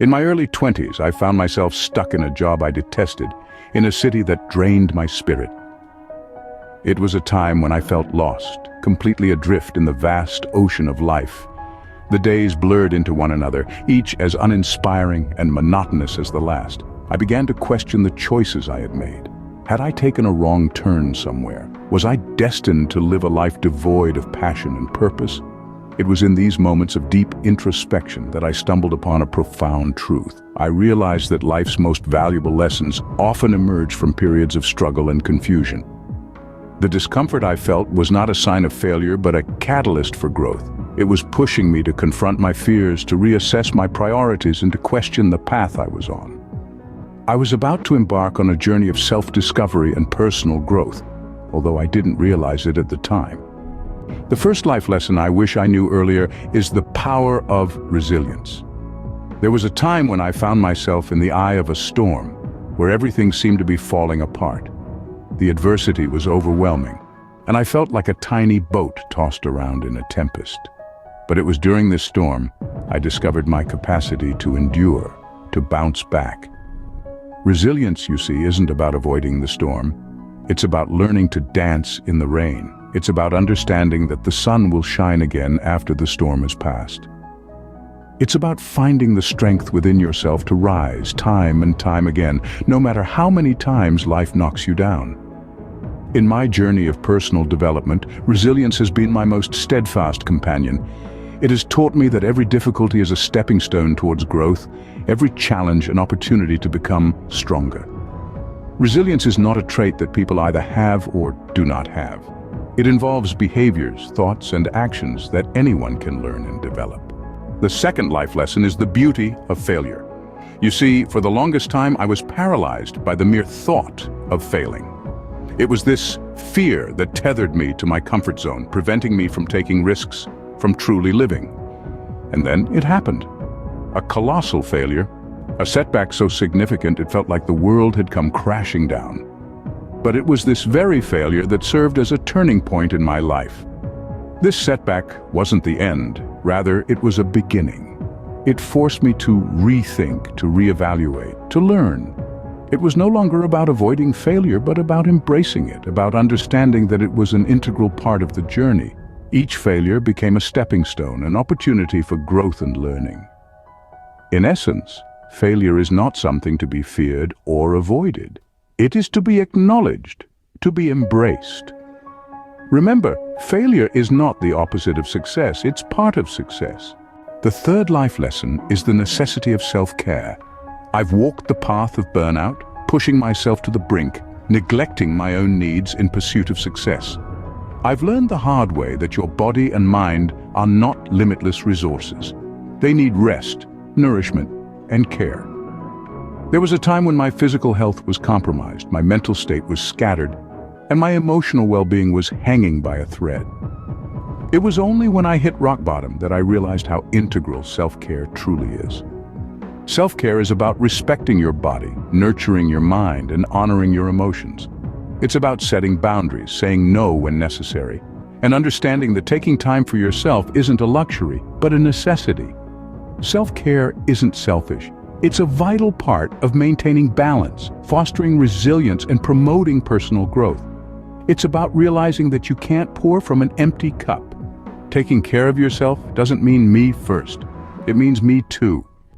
In my early 20s, I found myself stuck in a job I detested, in a city that drained my spirit. It was a time when I felt lost, completely adrift in the vast ocean of life. The days blurred into one another, each as uninspiring and monotonous as the last. I began to question the choices I had made. Had I taken a wrong turn somewhere? Was I destined to live a life devoid of passion and purpose? It was in these moments of deep introspection that I stumbled upon a profound truth. I realized that life's most valuable lessons often emerge from periods of struggle and confusion. The discomfort I felt was not a sign of failure, but a catalyst for growth. It was pushing me to confront my fears, to reassess my priorities, and to question the path I was on. I was about to embark on a journey of self-discovery and personal growth, although I didn't realize it at the time. The first life lesson I wish I knew earlier is the power of resilience. There was a time when I found myself in the eye of a storm, where everything seemed to be falling apart. The adversity was overwhelming, and I felt like a tiny boat tossed around in a tempest. But it was during this storm I discovered my capacity to endure, to bounce back. Resilience, you see, isn't about avoiding the storm. It's about learning to dance in the rain. It's about understanding that the sun will shine again after the storm has passed. It's about finding the strength within yourself to rise time and time again, no matter how many times life knocks you down. In my journey of personal development, resilience has been my most steadfast companion. It has taught me that every difficulty is a stepping stone towards growth, every challenge an opportunity to become stronger. Resilience is not a trait that people either have or do not have. It involves behaviors, thoughts, and actions that anyone can learn and develop. The second life lesson is the beauty of failure. You see, for the longest time I was paralyzed by the mere thought of failing. It was this fear that tethered me to my comfort zone, preventing me from taking risks, from truly living. And then it happened. A colossal failure, a setback so significant it felt like the world had come crashing down. But it was this very failure that served as a turning point in my life. This setback wasn't the end, rather it was a beginning. It forced me to rethink, to reevaluate, to learn. It was no longer about avoiding failure, but about embracing it, about understanding that it was an integral part of the journey. Each failure became a stepping stone, an opportunity for growth and learning. In essence, failure is not something to be feared or avoided. It is to be acknowledged, to be embraced. Remember, failure is not the opposite of success, it's part of success. The third life lesson is the necessity of self-care. I've walked the path of burnout, pushing myself to the brink, neglecting my own needs in pursuit of success. I've learned the hard way that your body and mind are not limitless resources. They need rest, nourishment, and care. There was a time when my physical health was compromised, my mental state was scattered, and my emotional well-being was hanging by a thread. It was only when I hit rock bottom that I realized how integral self-care truly is. Self-care is about respecting your body, nurturing your mind, and honoring your emotions. It's about setting boundaries, saying no when necessary, and understanding that taking time for yourself isn't a luxury, but a necessity. Self-care isn't selfish. It's a vital part of maintaining balance, fostering resilience, and promoting personal growth. It's about realizing that you can't pour from an empty cup. Taking care of yourself doesn't mean me first. It means me too.